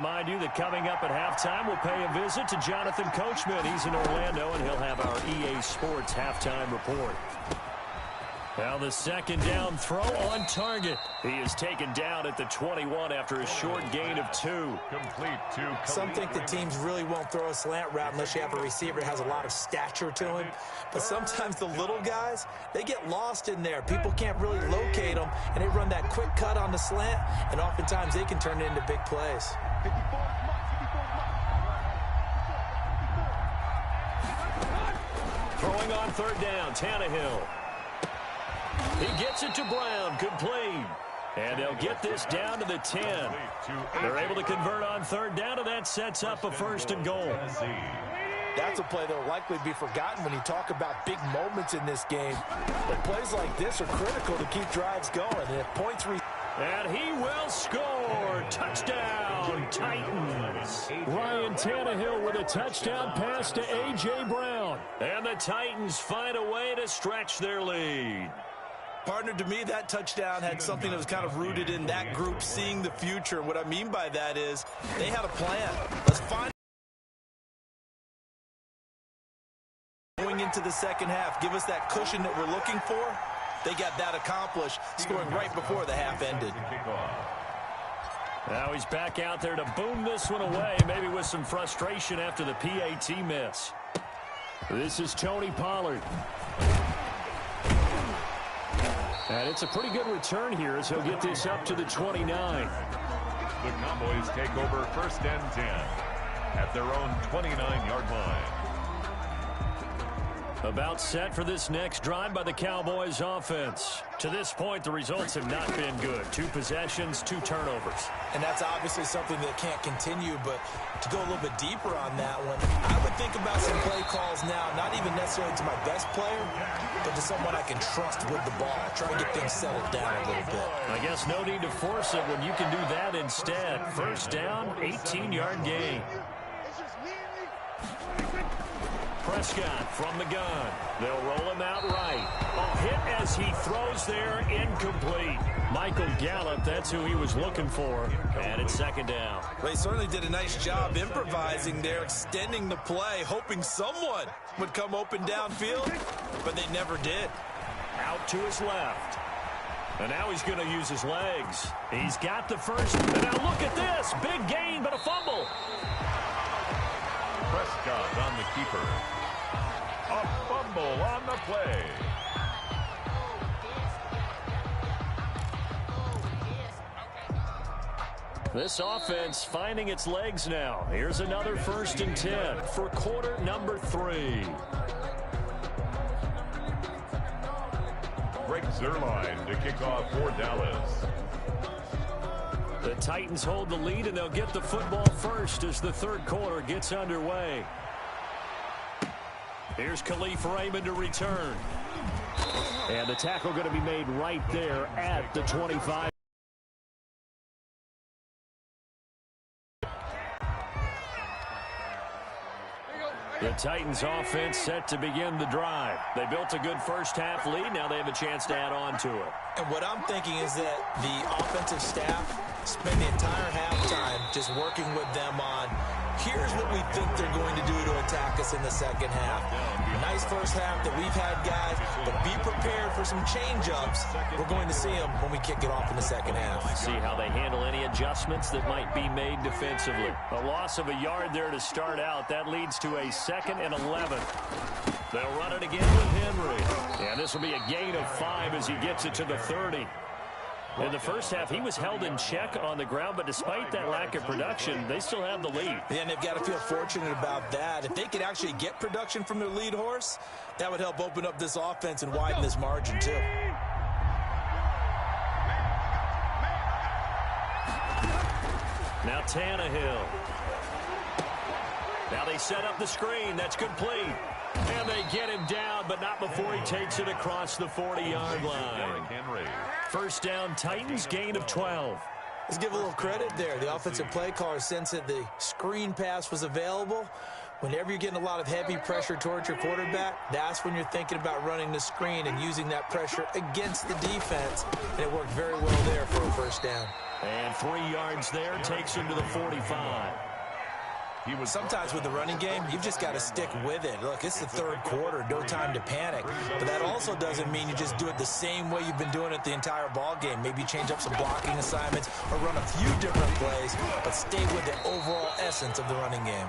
remind you that coming up at halftime, we'll pay a visit to Jonathan Coachman. He's in Orlando, and he'll have our EA Sports halftime report. Now the second down throw on target. He is taken down at the 21 after a short gain of 2. Complete to Some think the teams really won't throw a slant route unless you have a receiver that has a lot of stature to him. But sometimes the little guys, they get lost in there. People can't really locate them, and they run that quick cut on the slant, and oftentimes they can turn it into big plays. Throwing on third down, Tannehill. He gets it to Brown, complete. And they'll get this down to the 10. They're able to convert on third down, and that sets up a 1st and goal. That's a play that will likely be forgotten when you talk about big moments in this game. But plays like this are critical to keep drives going. And if points and he will score. Touchdown, Titans. Ryan Tannehill with a touchdown pass to A.J. Brown. And the Titans find a way to stretch their lead. Partner, to me, that touchdown had something that was kind of rooted in that group seeing the future. What I mean by that is they had a plan. Let's find going into the second half. Give us that cushion that we're looking for. They got that accomplished, scoring right before the half ended. Now he's back out there to boom this one away, maybe with some frustration after the PAT miss. This is Tony Pollard. And it's a pretty good return here as he'll get this up to the 29. The Cowboys take over 1st and 10 at their own 29-yard line. About set for this next drive by the Cowboys offense. To this point, the results have not been good. 2 possessions, 2 turnovers. And that's obviously something that can't continue, but to go a little bit deeper on that one, I would think about some play calls now, not even necessarily to my best player, but to someone I can trust with the ball. Try and get things settled down a little bit. I guess no need to force it when you can do that instead. 1st down, 18-yard gain. Prescott from the gun. They'll roll him out right. A hit as he throws there, incomplete. Michael Gallup, that's who he was looking for. And it's 2nd down. Well, he certainly did a nice job improvising there, extending the play, hoping someone would come open downfield, but they never did. Out to his left. And now he's going to use his legs. He's got the first. And now look at this. Big gain, but a fumble. Prescott on the keeper. A fumble on the play. This offense finding its legs now. Here's another 1st and 10 for quarter number 3. Greg Zuerlein to kick off for Dallas. The Titans hold the lead, and they'll get the football first as the 3rd quarter gets underway. Here's Khalif Raymond to return. And the tackle going to be made right there at the 25. The Titans offense set to begin the drive. They built a good 1st half lead. Now they have a chance to add on to it. And what I'm thinking is that the offensive staff spend the entire halftime just working with them on, here's what we think they're going to do to attack us in the second half. Nice 1st half that we've had, guys, but be prepared for some change-ups. We're going to see them when we kick it off in the second half. See how they handle any adjustments that might be made defensively. A loss of a yard there to start out. That leads to a 2nd and 11. They'll run it again with Henry. And this will be a gain of 5 as he gets it to the 30. In the 1st half, he was held in check on the ground, but despite that lack of production, they still have the lead. Yeah, and they've got to feel fortunate about that. If they could actually get production from their lead horse, that would help open up this offense and widen this margin, too. Now Tannehill. Now they set up the screen. That's complete. And they get him down, but not before he takes it across the 40-yard line. 1st down, Titans, gain of 12. Let's give a little credit there. The offensive play caller sensed that the screen pass was available. Whenever you're getting a lot of heavy pressure towards your quarterback, that's when you're thinking about running the screen and using that pressure against the defense. And it worked very well there for a 1st down. And 3 yards there takes him to the 45. Sometimes with the running game, you've just got to stick with it. Look, it's the third quarter, no time to panic. But that also doesn't mean you just do it the same way you've been doing it the entire ball game. Maybe change up some blocking assignments or run a few different plays, but stay with the overall essence of the running game.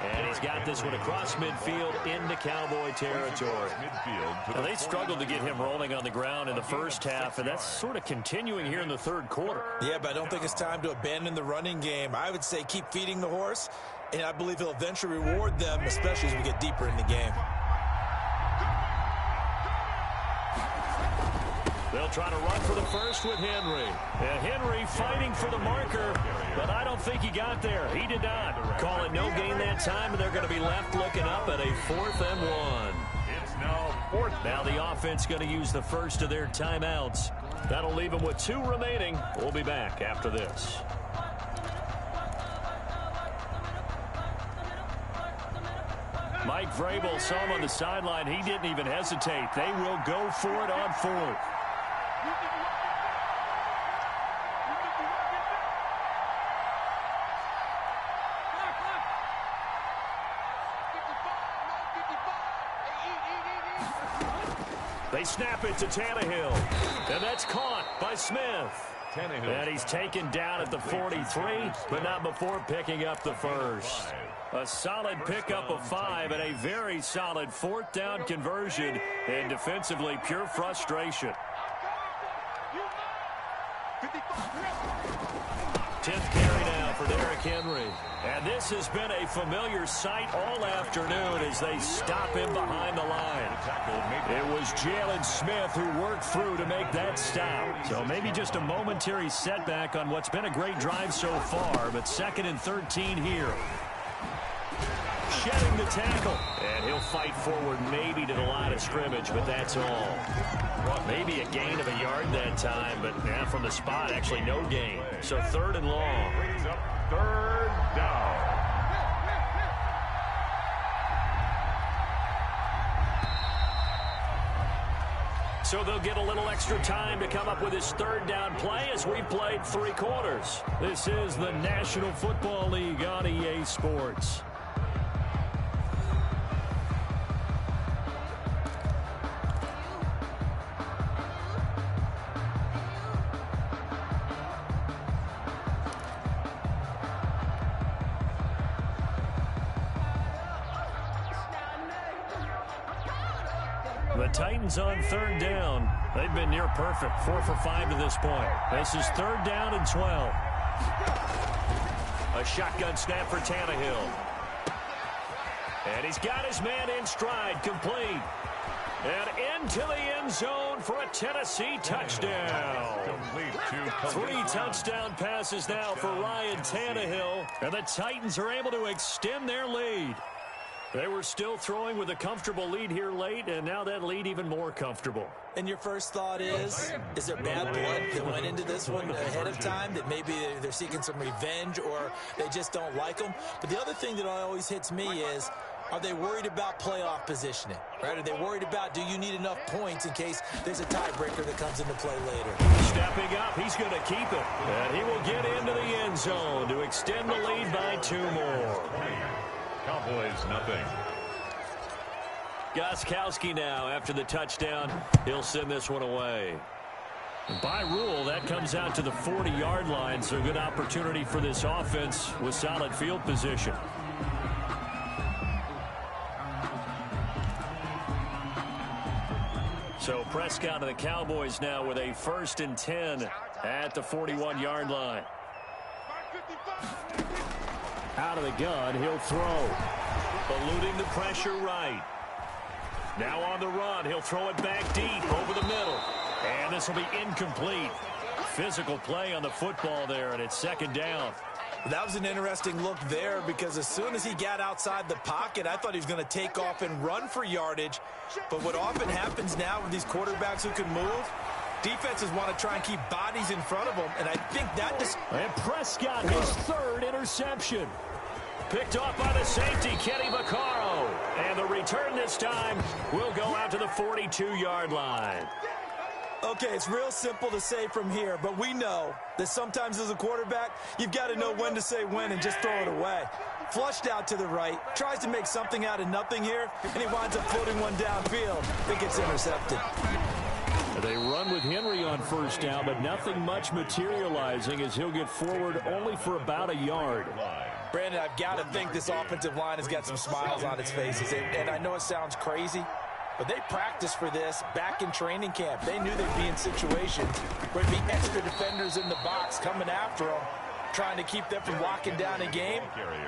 And he's got this one across midfield into Cowboy territory. Now, they struggled to get him rolling on the ground in the first half, and that's sort of continuing here in the third quarter. Yeah, but I don't think it's time to abandon the running game. I would say keep feeding the horse, and I believe he'll eventually reward them, especially as we get deeper in the game. They'll try to run for the first with Henry. And Henry fighting for the marker, but I don't think he got there. He did not. Call it no gain that time, and they're going to be left looking up at a 4th and 1. It's now 4th. Now the offense going to use the first of their timeouts. That'll leave them with 2 remaining. We'll be back after this. Mike Vrabel saw him on the sideline. He didn't even hesitate. They will go for it on 4th. They snap it to Tannehill, and that's caught by Smith. And he's taken down at the 43, but not before picking up the first. A solid pickup of 5 and a very solid 4th down conversion, and defensively pure frustration. 10th carry now for Derrick Henry. And this has been a familiar sight all afternoon as they stop him behind the line. It was Jalen Smith who worked through to make that stop. So maybe just a momentary setback on what's been a great drive so far, but 2nd and 13 here. Shedding the tackle. And he'll fight forward maybe to the line of scrimmage, but that's all. Maybe a gain of a yard that time, but now from the spot, actually no gain. So 3rd and long. Brings up 3rd down. So they'll get a little extra time to come up with his 3rd down play as we've played 3 quarters. This is the National Football League on EA Sports. The Titans on 3rd down. They've been near perfect. 4 for 5 to this point. This is 3rd down and 12. A shotgun snap for Tannehill. And he's got his man in stride, complete. And into the end zone for a Tennessee touchdown. 3 touchdown passes now for Ryan Tannehill. And the Titans are able to extend their lead. They were still throwing with a comfortable lead here late, and now that lead even more comfortable. And your first thought is there bad blood that went into this one ahead of time, that maybe they're seeking some revenge or they just don't like them? But the other thing that always hits me is, are they worried about playoff positioning? Right? Are they worried about, do you need enough points in case there's a tiebreaker that comes into play later? Stepping up, he's going to keep it. And he will get into the end zone to extend the lead by 2 more. Cowboys, nothing. Gostkowski now after the touchdown. He'll send this one away. By rule, that comes out to the 40-yard line, so good opportunity for this offense with solid field position. So Prescott and the Cowboys now with a 1st and 10 at the 41-yard line. Out of the gun, he'll throw. Eluding the pressure right. Now on the run, he'll throw it back deep over the middle. And this will be incomplete. Physical play on the football there, and it's 2nd down. That was an interesting look there, because as soon as he got outside the pocket, I thought he was going to take off and run for yardage. But what often happens now with these quarterbacks who can move, defenses want to try and keep bodies in front of them, and I think that just... And Prescott, his 3rd interception. Picked off by the safety, Kenny Vaccaro. And the return this time will go out to the 42-yard line. Okay, it's real simple to say from here, but we know that sometimes as a quarterback, you've got to know when to say when and just throw it away. Flushed out to the right, tries to make something out of nothing here, and he winds up floating one downfield. I think it's intercepted. They run with Henry on first down, but nothing much materializing as he'll get forward only for about a yard. Brandon, I've got to think this offensive line has got some smiles on its faces, and I know it sounds crazy, but they practiced for this back in training camp. They knew they'd be in situations where there'd be extra defenders in the box coming after them, trying to keep them from locking down a game.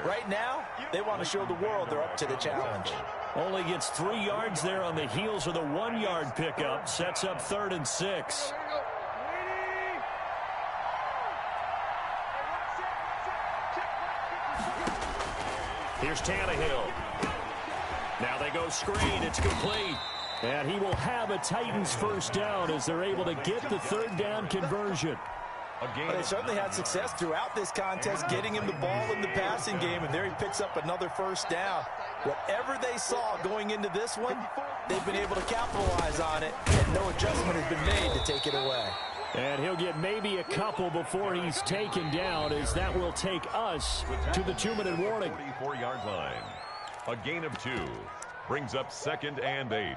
Right now, they want to show the world they're up to the challenge. Only gets 3 yards there on the heels of the 1-yard pickup. Sets up 3rd and 6. Here's Tannehill. Now they go screen. It's complete. And he will have a Titans first down as they're able to get the 3rd down conversion. They certainly had success throughout this contest, getting him the ball in the passing game, and there he picks up another first down. Whatever they saw going into this one, they've been able to capitalize on it, and no adjustment has been made to take it away. And he'll get maybe a couple before he's taken down, as that will take us to the 2-minute warning. 44-yard line. A gain of 2 brings up 2nd and 8.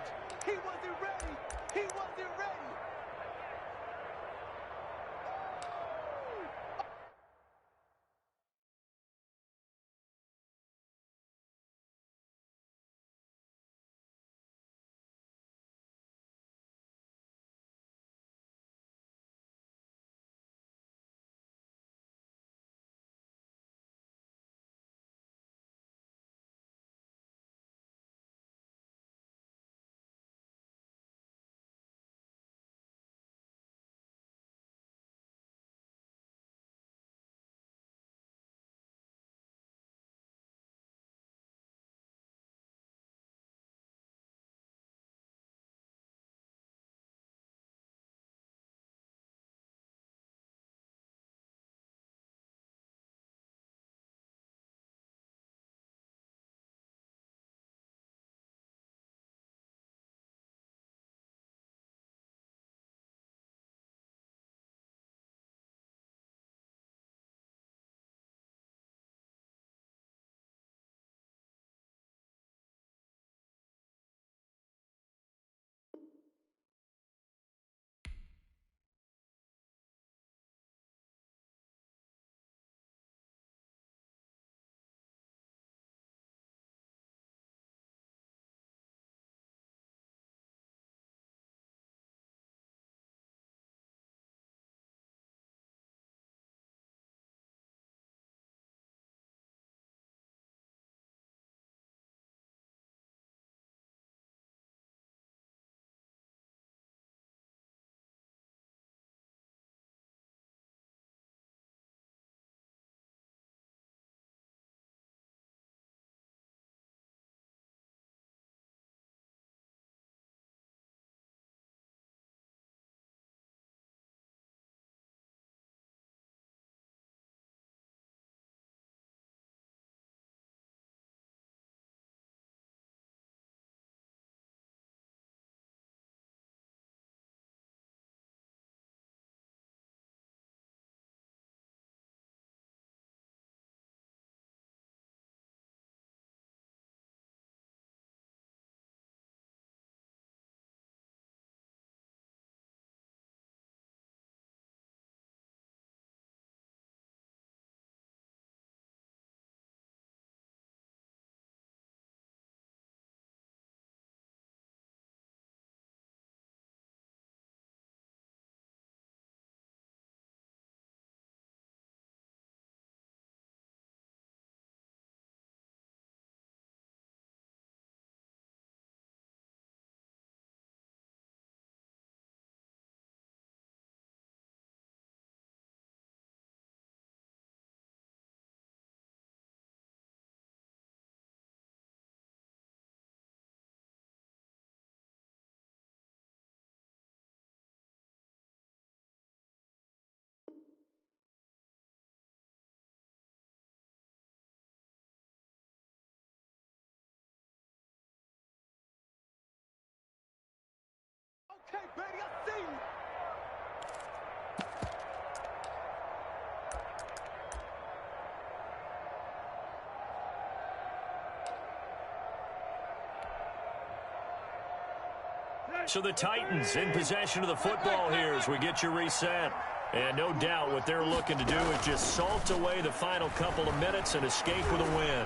So the Titans in possession of the football here as we get you reset. And no doubt what they're looking to do is just salt away the final couple of minutes and escape with a win.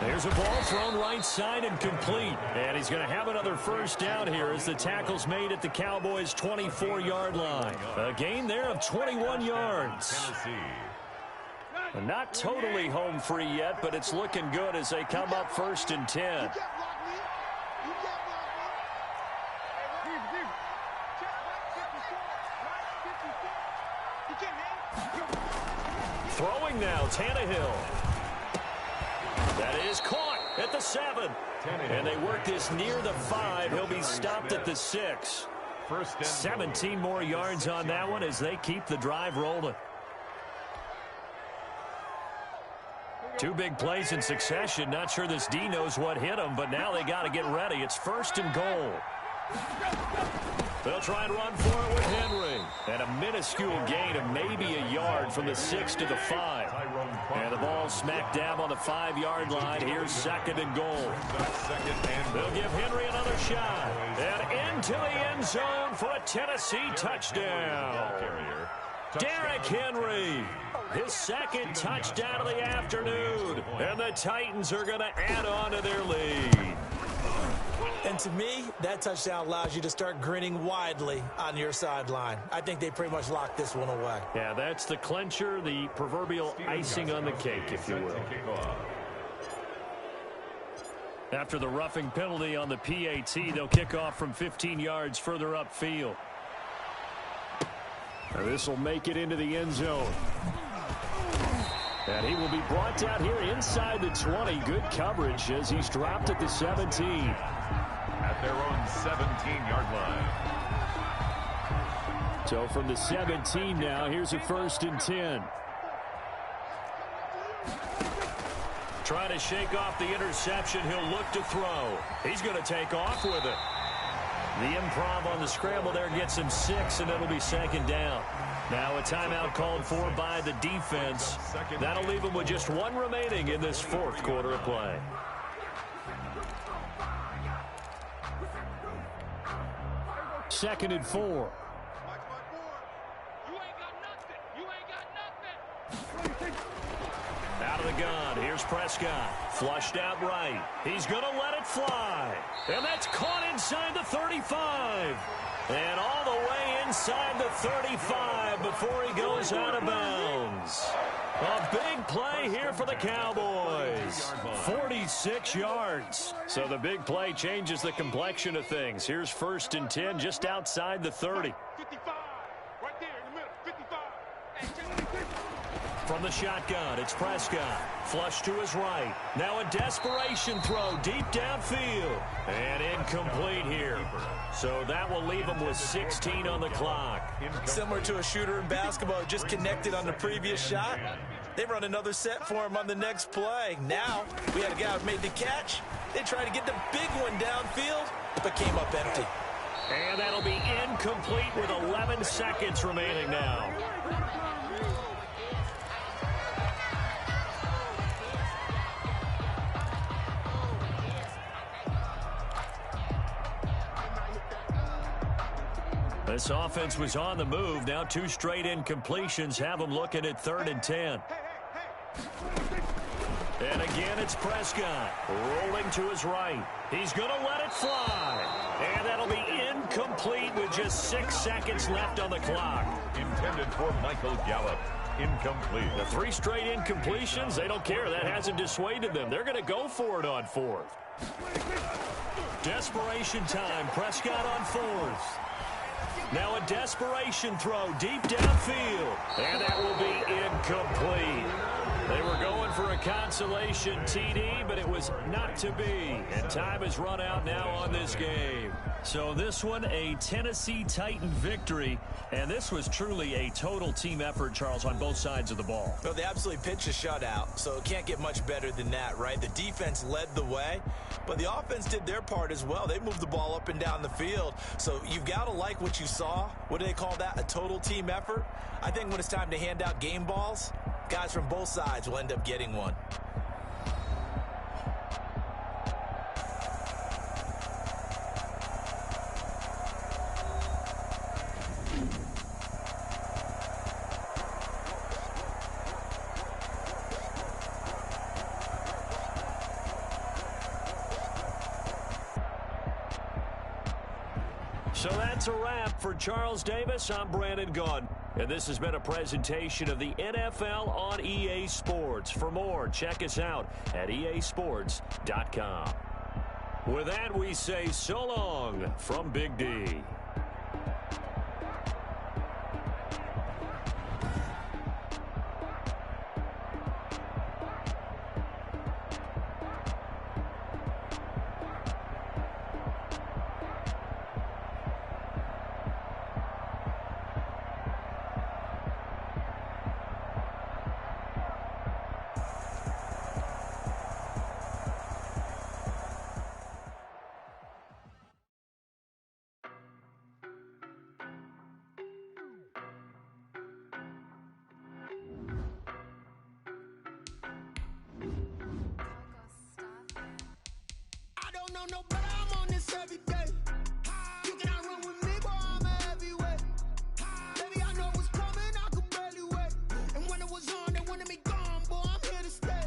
There's a ball thrown right side and complete. And he's going to have another first down here as the tackle's made at the Cowboys' 24-yard line. A gain there of 21 yards. Not totally home free yet, but it's looking good as they come up 1st and 10. Throwing now, Tannehill. That is caught at the 7. And they work this near the 5. He'll be stopped at the 6. 17 more yards on that one as they keep the drive rolling. 2 big plays in succession. Not sure this D knows what hit him, but now they got to get ready. It's 1st and goal. They'll try and run for it with Henry. And a minuscule gain of maybe a yard from the 6 to the 5. And the ball smack dab on the 5-yard line. Here's 2nd and goal. They'll give Henry another shot. And into the end zone for a Tennessee touchdown. Derrick Henry. His 2nd touchdown of the afternoon. And the Titans are going to add on to their lead. And to me, that touchdown allows you to start grinning widely on your sideline. I think they pretty much locked this one away. Yeah, that's the clincher, the proverbial icing on the cake, if you will. After the roughing penalty on the PAT, they'll kick off from 15 yards further upfield. This will make it into the end zone. And he will be brought down here inside the 20. Good coverage as he's dropped at the 17. At their own 17-yard line. So from the 17 now, here's a 1st and 10. Trying to shake off the interception. He'll look to throw. He's going to take off with it. The improv on the scramble there gets him 6, and it'll be 2nd down. Now a timeout called for by the defense. That'll leave him with just 1 remaining in this 4th quarter of play. Second and 4. Out of the gun. Here's Prescott. Flushed out right. He's going to let it fly. And that's caught inside the 35. And all the way inside the 35 before he goes out of bounds. A big play here for the Cowboys. 46 yards. So the big play changes the complexion of things. Here's 1st and 10 just outside the 30. 55. Right there in the middle. 55. From the shotgun, it's Prescott. Flush to his right. Now a desperation throw deep downfield. And incomplete here. So that will leave him with 16 on the clock. Similar to a shooter in basketball, just connected on the previous shot. They run another set for him on the next play. Now, we had a guy who made the catch. They tried to get the big one downfield, but came up empty. And that'll be incomplete with 11 seconds remaining now. This offense was on the move. Now 2 straight incompletions have them looking at 3rd and 10. And again, it's Prescott rolling to his right. He's going to let it fly. And that'll be incomplete with just 6 seconds left on the clock. Intended for Michael Gallup. Incomplete. The 3 straight incompletions, they don't care. That hasn't dissuaded them. They're going to go for it on 4th. Desperation time. Prescott on 4th. Now a desperation throw deep downfield. And that will be incomplete. They were going for a consolation TD, but it was not to be. And time has run out now on this game. So this one, a Tennessee Titan victory. And this was truly a total team effort, Charles, on both sides of the ball. Well, they absolutely pitched a shutout, so it can't get much better than that, right? The defense led the way, but the offense did their part as well. They moved the ball up and down the field. So you've got to like what you saw. What do they call that? A total team effort? I think when it's time to hand out game balls, guys from both sides will end up getting one. So that's a wrap for Charles Davis. I'm Brandon Gaudin. And this has been a presentation of the NFL on EA Sports. For more, check us out at easports.com. With that, we say so long from Big D. No, but I'm on this every day. You cannot run with me, boy, I'm a heavyweight. Baby, I know what's coming, I could barely wait. And when it was on, they wanted me gone, boy, I'm here to stay.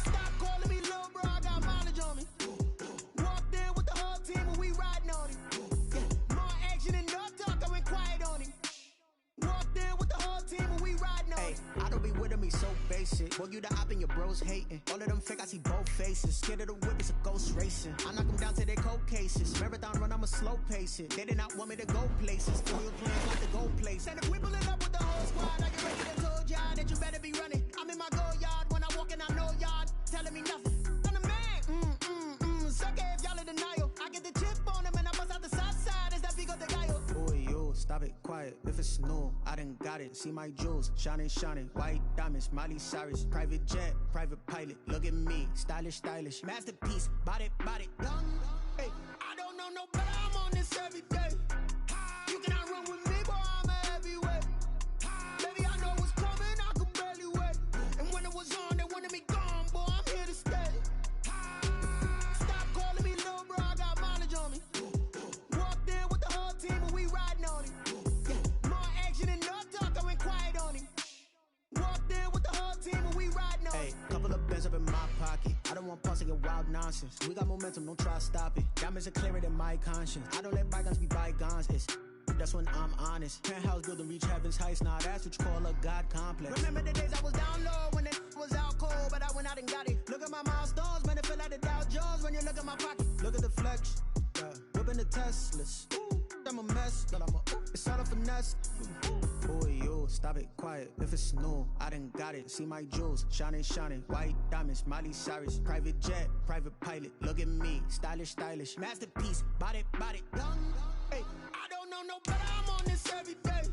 Stop calling me little bro, I got mileage on me. Walked in with the whole team and we riding on it. Yeah, more action and no talk, I went quiet on him. Walked in with the whole team and we riding on it. I don't be with me so basic. Boy, you the op and your bros hating. All of them fake, I see both faces. Scared of the whip, it's a ghost racing. I knock them down to their cold cases. Marathon run, I'ma slow pace it. They did not want me to go places. Oil plans like the gold place. And if we pulling up with the whole squad, I get ready to told y'all that you better be running. I'm in my go yard. When I walk in, I know y'all telling me nothing. I'm the man. Suck it if y'all in denial. I get the chip on them and I bust out the south side. Is that Vigo the guy? Boy, yo, stop it, quiet. If it's new, I done got it. See my jewels, shining, white diamonds, Miley Cyrus, private jet, private pilot. Look at me, stylish, masterpiece, body, young. Hey, I don't know no better, I'm on this every day. You cannot run with me, boy, I'm a heavyweight. Baby, I know what's coming, I could barely wait. And when it was on, they wanted me gone, boy, I'm here to stay. Stop calling me little bro, I got mileage on me. Walked in with the whole team and we riding on it. Yeah, more action and no talk, I went quiet on him. Walked in with the whole team and we riding on it. Couple of bands up in my pocket. I don't want pulse to get wild nonsense. We got momentum, don't try to stop it. Diamonds are clearer than my conscience. I don't let bygones be bygones. That's when I'm honest. Penthouse building reach heaven's heights. Now that's what you call a God complex. Remember the days I was down low when it was out cold, but I went out and got it. Look at my milestones, man, it feel like the Dow Jones when you look at my pocket. Look at the flex, whipping the Teslas. I'm a mess, but it's all a finesse. Boy, yo, stop it, quiet. If it's new, I done got it. See my jewels, shining, white diamonds, Miley Cyrus, private jet, private pilot. Look at me, stylish, masterpiece, body, young. Hey, I don't know no better, I'm on this every day.